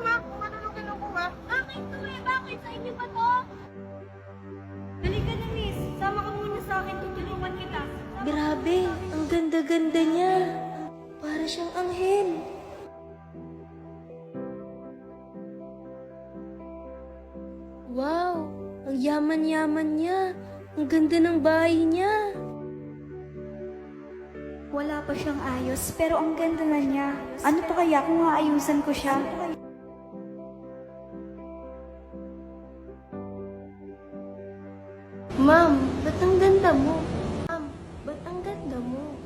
ma, kung ano nung kinukuha. Akin to eh, bakit? Sa inyo ba to? Halika na, miss. Sama ka muna sa akin, tutulungan kita. Grabe, ang ganda-ganda niya. Para siyang anghel. Wow, ang yaman-yaman niya. Ang ganda ng bahay niya. Wala pa siyang ayos, pero ang ganda na niya. Ano pa kaya kung aayusan ko siya? Ma'am, ba't ang ganda mo? Ma'am, ba't ang ganda mo?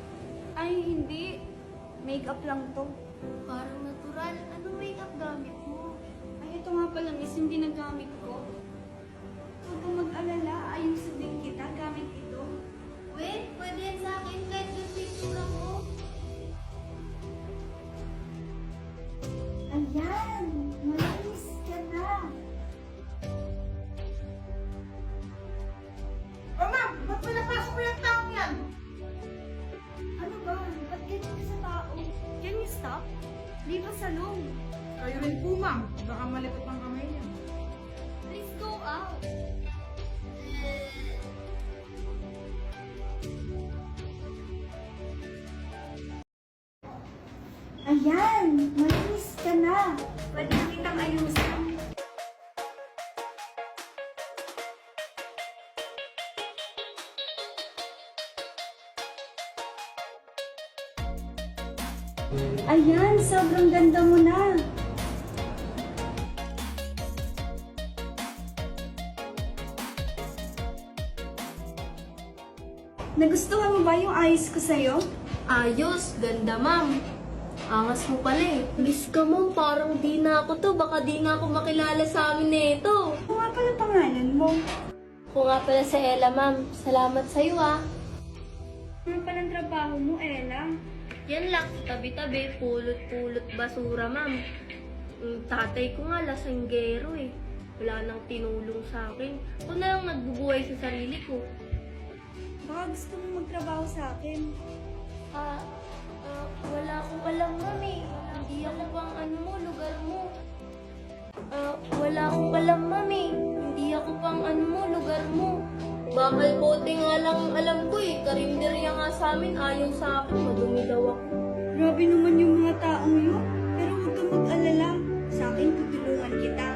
Ay, hindi. Makeup lang to. Parang natural. Anong makeup gamit mo? Ay, ito nga pala, miss, yung ginagamit ko. Huwag kang mag-alala, ayusin din kita gamit ito. Wait, pwede yan sa akin kahit yung picture mo. Ayan, malalis ka na. O ma'am, ba't pinapasok mo yung taong yan? Ano ba? Ba't ganyan ka sa tao? Can you stop? Leave us alone. Kayo rin po ma'am, baka malipot ang kamay niya. Please go out. Ayan, malinis ka na. Pwede na kitang ayusin. Ayan, sobrang ganda mo na. Nagustuhan mo ba yung ayos ko sa'yo? Ayos, ganda ma'am. Angas mo pala eh. Miss ka ma'am, parang di na ako to. Baka di na ako makilala sa amin nito. Ano nga pala pangalan mo? Ako nga pala sa Ella ma'am. Salamat sa'yo ah. Ano palang trabaho mo, Ella? Yan lang, tabi-tabi, pulot-pulot basura ma'am. Tatay ko nga lasanggero eh. Wala nang tinulong sa akin. Ako na lang nagbubuhay sa sarili ko. Baka gusto mo magtrabaho sa akin. Wala akong alam ma'am eh. Hindi ako pang ano mo, lugar mo. Wala akong alam ma'am eh. Hindi ako pang ano mo, lugar mo. Bakal bote nga lang ang alam ko eh. Karinderya nga sa amin, ayon sa akin, madumi daw ako. Grabe naman yung mga taong yun. Pero huwag kang mag-alala. Sa akin, tutulungan kita.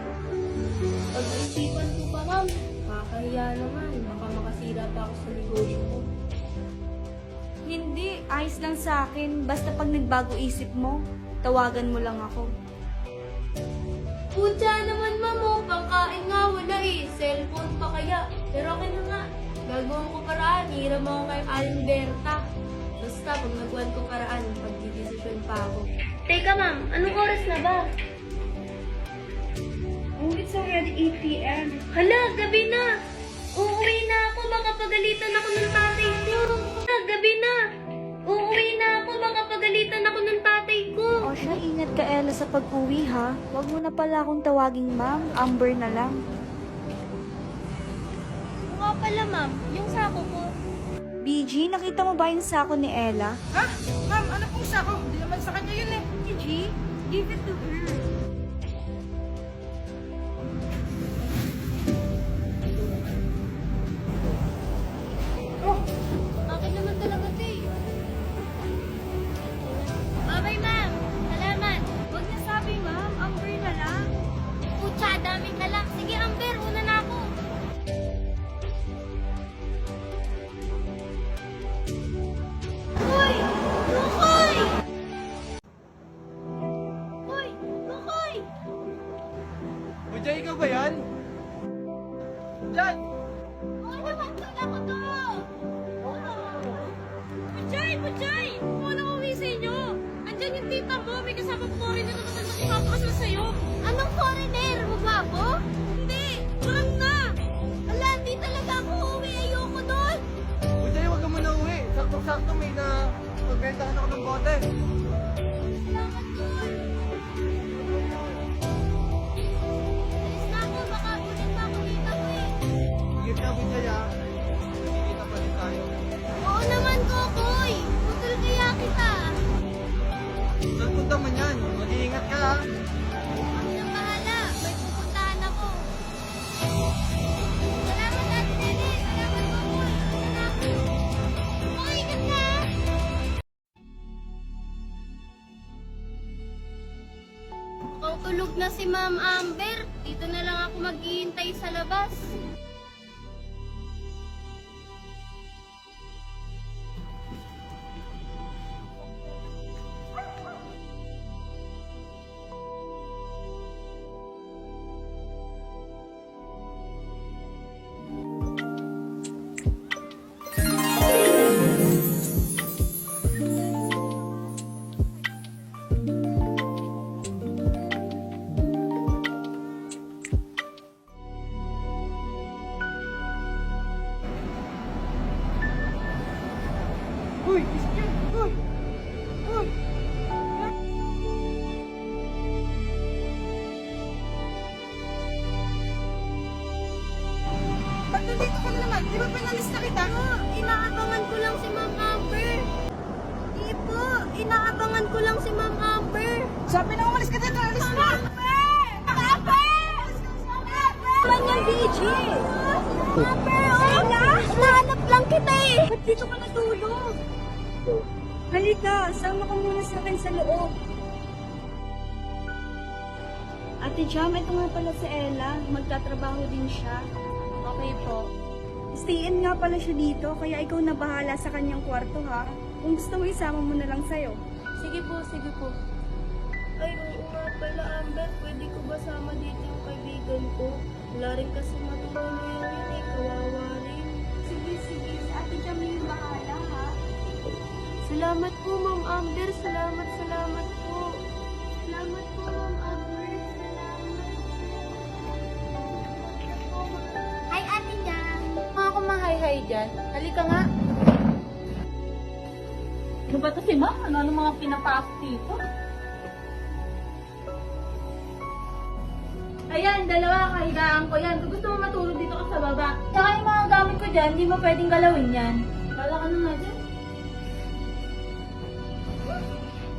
Pag-isipan ko pa ma'am, kakahiya naman. Baka makasira pa ako sa negosyo ko. Hindi, ayos lang sa akin. Basta pag nagbago isip mo, tawagan mo lang ako. Putya naman ma'am, oh. Pangkain nga wala eh. Cellphone pa kaya. Pero okay na nga. Gagawin ko paraan. Hiram ako kay Alberta. Basta pag nagwan ko paraan, pagdidesisyon pa ako. Teka ma'am, anong oras na ba? Oh, it's already 8 p.m. Hala, gabi na! Uuwi na ako, baka pagalitan ako ng tatay ko. Gabi na! Uuwi na ako, baka pagalitan ako ng tatay ko. O siya, ingat ka, Ella, sa pag-uwi, ha? Huwag mo na pala akong tawaging ma'am. Amber na lang. Oo nga pala ma'am, yung sako ko. BG, nakita mo ba yung sako ni Ella? Ha? Ma'am, ano pong sako? Hindi naman sa kanya yun eh. BG, give it to her. Oh, Akin naman talaga ito eh. Babay ma'am, salamat. Huwag na sabi, ma'am. Amber na lang. Putya, dami ka lang. Sige Amber, una na ako. Hoy! Lukoy! Hoy! Lukoy! Bujay, ikaw ba yan? Diyan! Oo naman, tula ko to! Puchay! Puchay! Kung anong uwi sa inyo? Andyan yung tita mo, may kasama po rin na naman nakipapakasal sa'yo. Anong foreigner? Mabago? Hindi! Walang na! Ala, di talaga ako uuwi. Ayoko doon. Bujay, huwag ka muna uwi. Sakto-sakto may na magbentahan ako ng bote. Salamat doon. Alis na ako. Baka ulit pa ako dito ko eh. Sige ka, Bujay ah. Magkikita pa rin tayo. Oo naman, Kokoy. Putol kaya kita. Saan punta man yan? Mag-iingat ka ah. Ang naman. si Ma'am Amber. Dito na lang ako maghihintay sa labas. Uy, isip yan! Uy! Uy! Ba't nandito ka na naman? Di ba pinalis na kita? Inaabangan ko lang si Ma'am Amber. Di po, inaabangan ko lang si Ma'am Amber. Sabi na umalis ka dito, alis na! Naman yung DJ! Amber, oh! Hinahanap lang kita eh. Ba't dito ka natulog? Halika, sama ka muna sa akin sa loob. Ate Jam, ito nga pala si Ella. Magtatrabaho din siya. Okay po. Stayin nga pala siya dito, kaya ikaw na bahala sa kanyang kwarto ha. Kung gusto mo, isama mo na lang sa'yo. Sige po, sige po. Ay, oo nga pala, Amber. Pwede ko ba sama dito yung kaibigan ko? Wala rin kasi matulungan yun eh. Kawawa rin. Sige, sige. Si Ate Jam na yung bahala ha. Salamat po, Ma'am Amber. Salamat, salamat po. Salamat po, Ma'am Amber. Hi, Ate Jam. Mga kumahay-hay dyan. Halika nga. Ano ba ito si Ma'am? Ano mga pinapasok dito? Ayan, dalawa, kahigaan ko yan. Kung gusto mo matulog dito ka sa baba. Tsaka yung mga gamit ko dyan, hindi mo pwedeng galawin yan. Kala ka na nga dyan.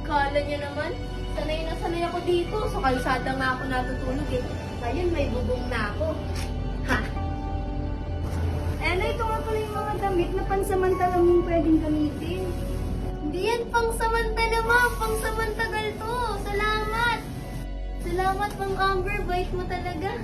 Kala niyo naman, sanay na sanay ako dito. Sa kalsada nga ako natutulog eh. Ngayon may bubong na ako. Ha? Ella, ito nga pala yung mga damit na pansamantala mong pwedeng gamitin. Hindi yan pang samantala, Ma'am. Pang samantagal to. Salamat. Salamat, Ma'am Amber. Bait mo talaga.